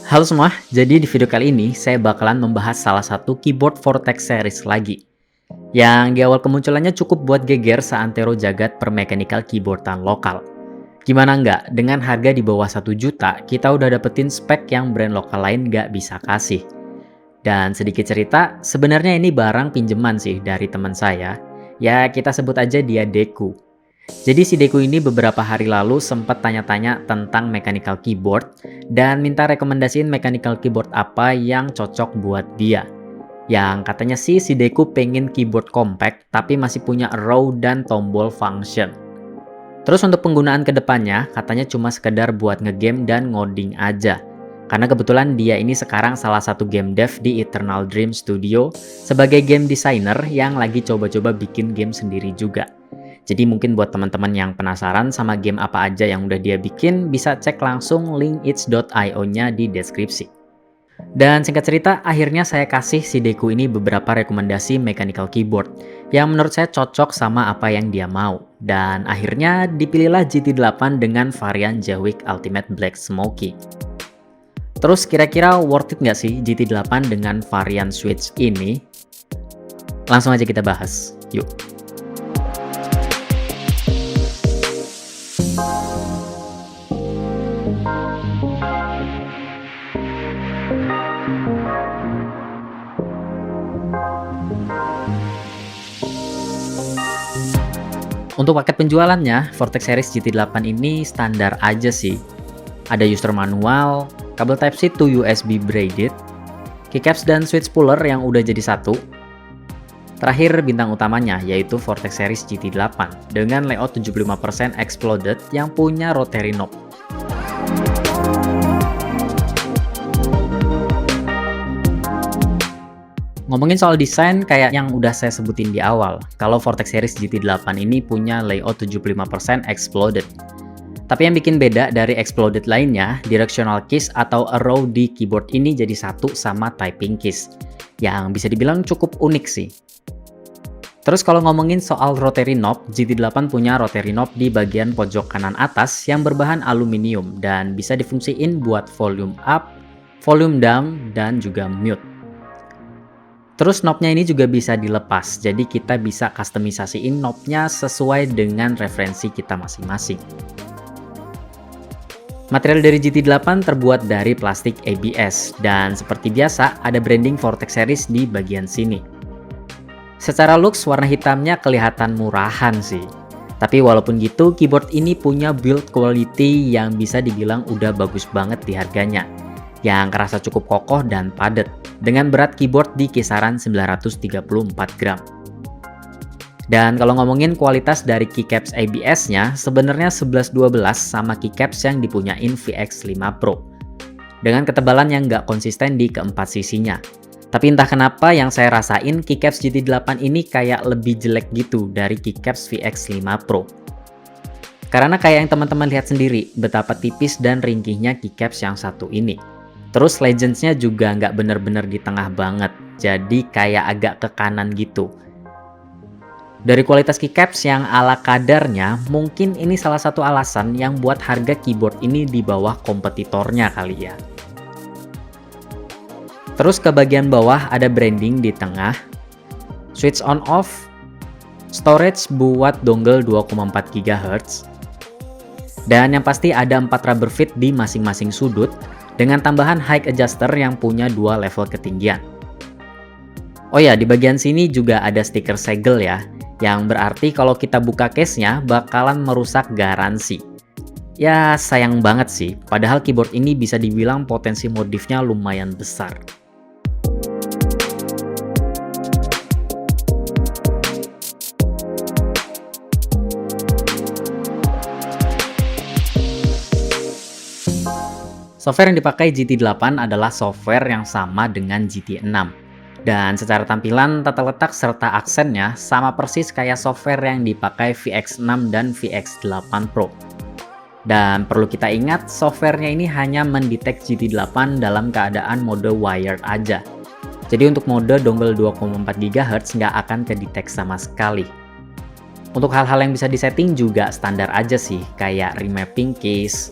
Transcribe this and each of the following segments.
Halo semua, jadi di video kali ini saya bakalan membahas salah satu keyboard Vortex series lagi. Yang di awal kemunculannya cukup buat geger seantero jagat permechanical keyboardan lokal. Gimana nggak, dengan harga di bawah 1 juta, kita udah dapetin spek yang brand lokal lain nggak bisa kasih. Dan sedikit cerita, sebenarnya ini barang pinjeman sih dari teman saya. Ya kita sebut aja dia Deku. Jadi si Deku ini beberapa hari lalu sempat tanya-tanya tentang mechanical keyboard dan minta rekomendasiin mechanical keyboard apa yang cocok buat dia. Yang katanya sih si Deku pengen keyboard compact tapi masih punya row dan tombol function. Terus untuk penggunaan kedepannya katanya cuma sekedar buat ngegame dan ngoding aja. Karena kebetulan dia ini sekarang salah satu game dev di Eternal Dream Studio sebagai game designer yang lagi coba-coba bikin game sendiri juga. Jadi mungkin buat teman-teman yang penasaran sama game apa aja yang udah dia bikin, bisa cek langsung link itch.io-nya di deskripsi. Dan singkat cerita, akhirnya saya kasih si Deku ini beberapa rekomendasi mechanical keyboard yang menurut saya cocok sama apa yang dia mau. Dan akhirnya dipilihlah GT8 dengan varian Jawik Ultimate Black Smoky. Terus kira-kira worth it nggak sih GT8 dengan varian Switch ini? Langsung aja kita bahas, yuk. Untuk paket penjualannya, Vortex Series GT8 ini standar aja sih. Ada user manual, kabel Type-C to USB braided, keycaps dan switch puller yang udah jadi satu. Terakhir bintang utamanya yaitu Vortex Series GT8 dengan layout 75% exploded yang punya rotary knob. Ngomongin soal desain, kayak yang udah saya sebutin di awal, kalau Vortex Series GT8 ini punya layout 75% exploded. Tapi yang bikin beda dari exploded lainnya, directional keys atau arrow di keyboard ini jadi satu sama typing keys, yang bisa dibilang cukup unik sih. Terus kalau ngomongin soal rotary knob, GT8 punya rotary knob di bagian pojok kanan atas yang berbahan aluminium dan bisa difungsiin buat volume up, volume down, dan juga mute. Terus knobnya ini juga bisa dilepas, jadi kita bisa customisasiin knobnya sesuai dengan referensi kita masing-masing. Material dari GT8 terbuat dari plastik ABS, dan seperti biasa ada branding Vortex Series di bagian sini. Secara looks warna hitamnya kelihatan murahan sih. Tapi walaupun gitu, keyboard ini punya build quality yang bisa dibilang udah bagus banget di harganya, yang kerasa cukup kokoh dan padat, dengan berat keyboard di kisaran 934 gram. Dan kalau ngomongin kualitas dari keycaps ABS-nya, sebenarnya 11-12 sama keycaps yang dipunyain VX5 Pro. Dengan ketebalan yang nggak konsisten di keempat sisinya. Tapi entah kenapa yang saya rasain keycaps GT8 ini kayak lebih jelek gitu dari keycaps VX5 Pro. Karena kayak yang teman-teman lihat sendiri, betapa tipis dan ringkihnya keycaps yang satu ini. Terus legends-nya juga nggak bener-bener di tengah banget, jadi kayak agak ke kanan gitu. Dari kualitas keycaps yang ala kadarnya, mungkin ini salah satu alasan yang buat harga keyboard ini di bawah kompetitornya kali ya. Terus ke bagian bawah ada branding di tengah, switch on off, storage buat dongle 2,4 GHz, dan yang pasti ada 4 rubber feet di masing-masing sudut, dengan tambahan height adjuster yang punya 2 level ketinggian. Oh ya, di bagian sini juga ada stiker segel ya, yang berarti kalau kita buka case-nya bakalan merusak garansi. Ya sayang banget sih, padahal keyboard ini bisa dibilang potensi modifnya lumayan besar. Software yang dipakai GT8 adalah software yang sama dengan GT6. Dan secara tampilan, tata letak serta aksennya sama persis kayak software yang dipakai VX6 dan VX8 Pro. Dan perlu kita ingat, softwarenya ini hanya mendetek GT8 dalam keadaan mode wired aja. Jadi untuk mode dongle 2,4 GHz nggak akan kedetek sama sekali. Untuk hal-hal yang bisa disetting juga standar aja sih, kayak remapping keys,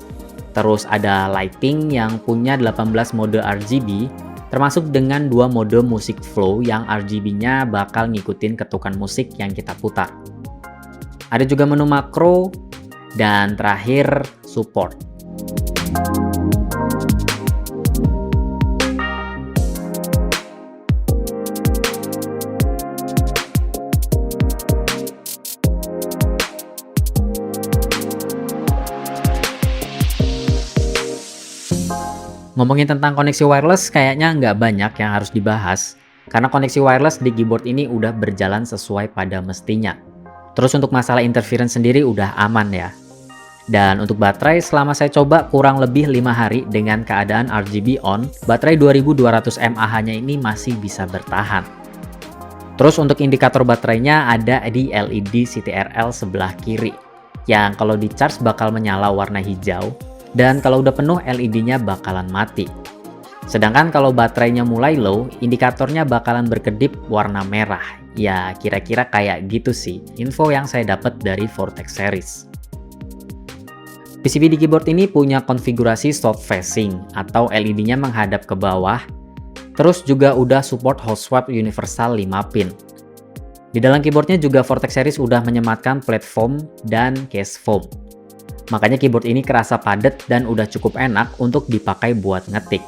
Terus ada lighting yang punya 18 mode RGB, termasuk dengan 2 mode musik flow yang RGB-nya bakal ngikutin ketukan musik yang kita putar. Ada juga menu makro, dan terakhir support. Ngomongin tentang koneksi wireless, kayaknya nggak banyak yang harus dibahas, karena koneksi wireless di keyboard ini udah berjalan sesuai pada mestinya. Terus untuk masalah interference sendiri udah aman ya. Dan untuk baterai, selama saya coba kurang lebih 5 hari dengan keadaan RGB on, baterai 2200 mAh-nya ini masih bisa bertahan. Terus untuk indikator baterainya ada di LED CTRL sebelah kiri, yang kalau di charge bakal menyala warna hijau, dan kalau udah penuh LED-nya bakalan mati. Sedangkan kalau baterainya mulai low, indikatornya bakalan berkedip warna merah. Ya kira-kira kayak gitu sih info yang saya dapat dari Vortex series. PCB di keyboard ini punya konfigurasi soft facing atau LED-nya menghadap ke bawah. Terus juga udah support hot swap universal 5 pin. Di dalam keyboardnya juga Vortex series udah menyematkan platform dan case foam. Makanya keyboard ini kerasa padat dan udah cukup enak untuk dipakai buat ngetik.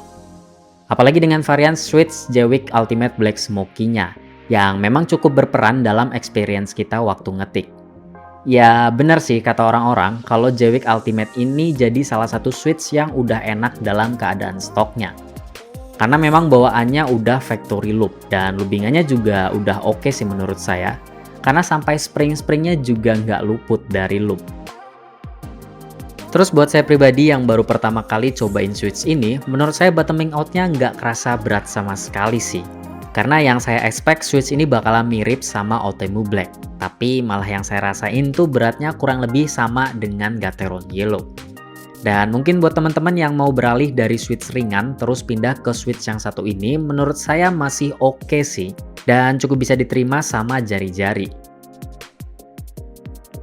Apalagi dengan varian Switch Jwick Ultimate Black Smoky-nya, yang memang cukup berperan dalam experience kita waktu ngetik. Ya benar sih kata orang-orang kalau Jwick Ultimate ini jadi salah satu Switch yang udah enak dalam keadaan stoknya. Karena memang bawaannya udah factory loop dan loopingannya juga udah oke sih menurut saya. Karena sampai spring-springnya juga nggak luput dari loop. Terus buat saya pribadi yang baru pertama kali cobain Switch ini, menurut saya bottoming out-nya nggak kerasa berat sama sekali sih. Karena yang saya expect Switch ini bakalan mirip sama Outemu Black. Tapi malah yang saya rasain tuh beratnya kurang lebih sama dengan Gateron Yellow. Dan mungkin buat teman-teman yang mau beralih dari Switch ringan terus pindah ke Switch yang satu ini, menurut saya masih oke sih. Dan cukup bisa diterima sama jari-jari.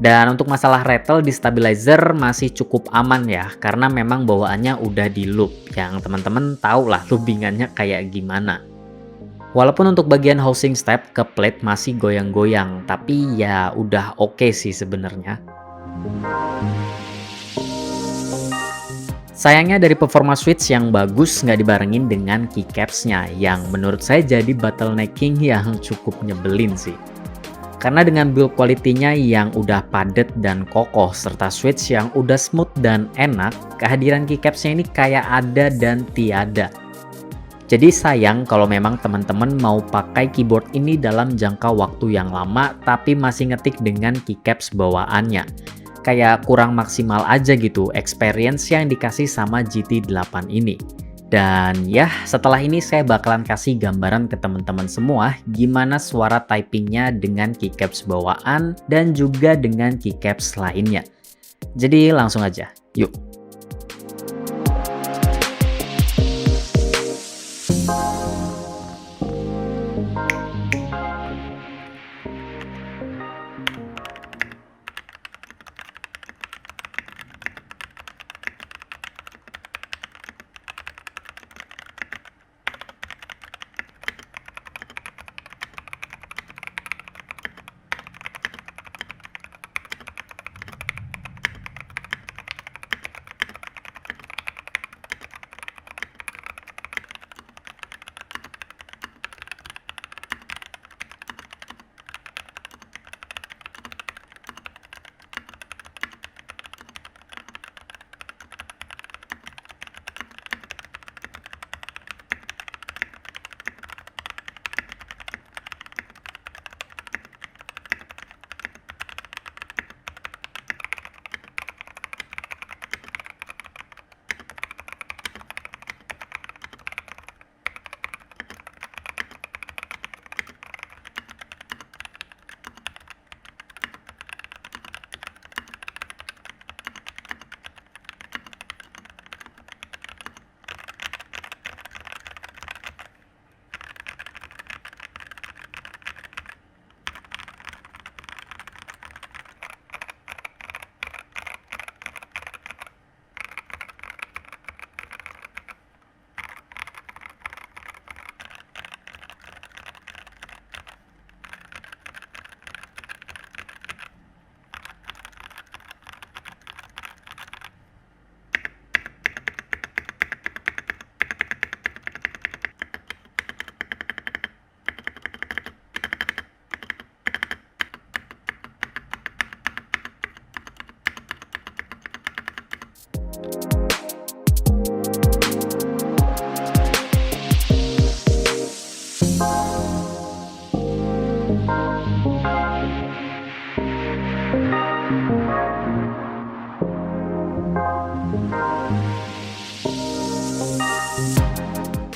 Dan untuk masalah rattle di stabilizer masih cukup aman ya, karena memang bawaannya udah di loop, yang teman-teman tahu lah loopingannya kayak gimana. Walaupun untuk bagian housing step ke plate masih goyang-goyang, tapi ya udah oke sih sebenarnya. Sayangnya dari performa Switch yang bagus nggak dibarengin dengan keycaps-nya, yang menurut saya jadi bottlenecking yang cukup nyebelin sih. Karena dengan build quality-nya yang udah padat dan kokoh, serta Switch yang udah smooth dan enak, kehadiran keycaps-nya ini kayak ada dan tiada. Jadi sayang kalau memang teman-teman mau pakai keyboard ini dalam jangka waktu yang lama tapi masih ngetik dengan keycaps bawaannya. Kayak kurang maksimal aja gitu experience yang dikasih sama GT8 ini. Dan ya setelah ini saya bakalan kasih gambaran ke teman-teman semua gimana suara typingnya dengan keycaps bawaan dan juga dengan keycaps lainnya. Jadi langsung aja, yuk!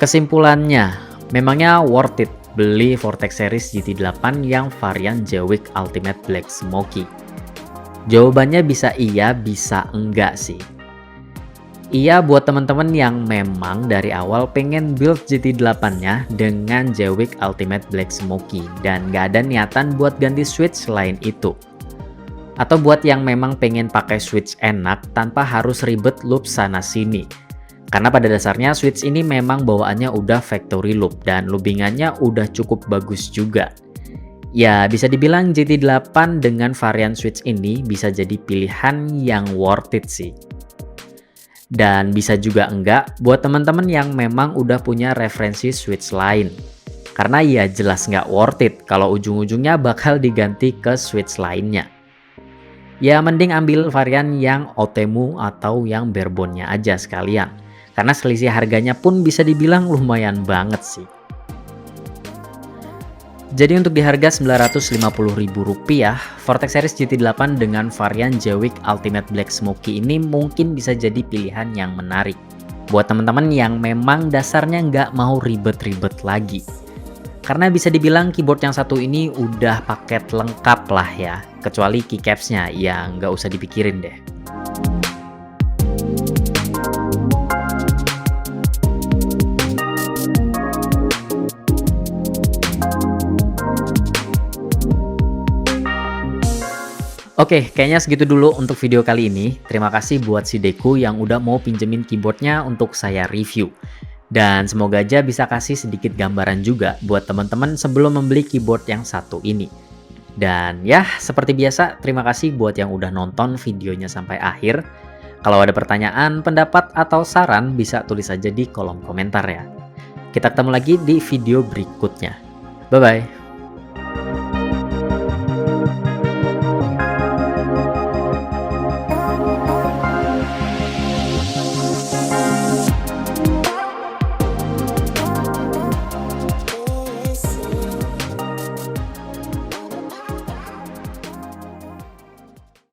Kesimpulannya, memangnya worth it beli Vortex Series GT8 yang varian Jewick Ultimate Black Smoky? Jawabannya bisa iya, bisa enggak sih. Iya buat teman-teman yang memang dari awal pengen build GT8-nya dengan Jewick Ultimate Black Smoky dan nggak ada niatan buat ganti switch selain itu. Atau buat yang memang pengen pakai switch enak tanpa harus ribet loop sana-sini. Karena pada dasarnya switch ini memang bawaannya udah factory loop dan loopingannya udah cukup bagus juga. Ya, bisa dibilang GT8 dengan varian switch ini bisa jadi pilihan yang worth it sih. Dan bisa juga enggak buat teman-teman yang memang udah punya referensi switch lain. Karena ya jelas nggak worth it kalau ujung-ujungnya bakal diganti ke switch lainnya. Ya mending ambil varian yang Otemu atau yang barebone-nya aja sekalian. Karena selisih harganya pun bisa dibilang lumayan banget sih. Jadi untuk di harga Rp950.000, Vortex Series GT8 dengan varian Jewick Ultimate Black Smoky ini mungkin bisa jadi pilihan yang menarik. Buat teman-teman yang memang dasarnya nggak mau ribet-ribet lagi. Karena bisa dibilang keyboard yang satu ini udah paket lengkap lah ya. Kecuali keycaps-nya yang nggak usah dipikirin deh. Oke, kayaknya segitu dulu untuk video kali ini. Terima kasih buat si Deku yang udah mau pinjemin keyboardnya untuk saya review. Dan semoga aja bisa kasih sedikit gambaran juga buat teman-teman sebelum membeli keyboard yang satu ini. Dan ya, seperti biasa, terima kasih buat yang udah nonton videonya sampai akhir. Kalau ada pertanyaan, pendapat, atau saran, bisa tulis aja di kolom komentar ya. Kita ketemu lagi di video berikutnya. Bye-bye.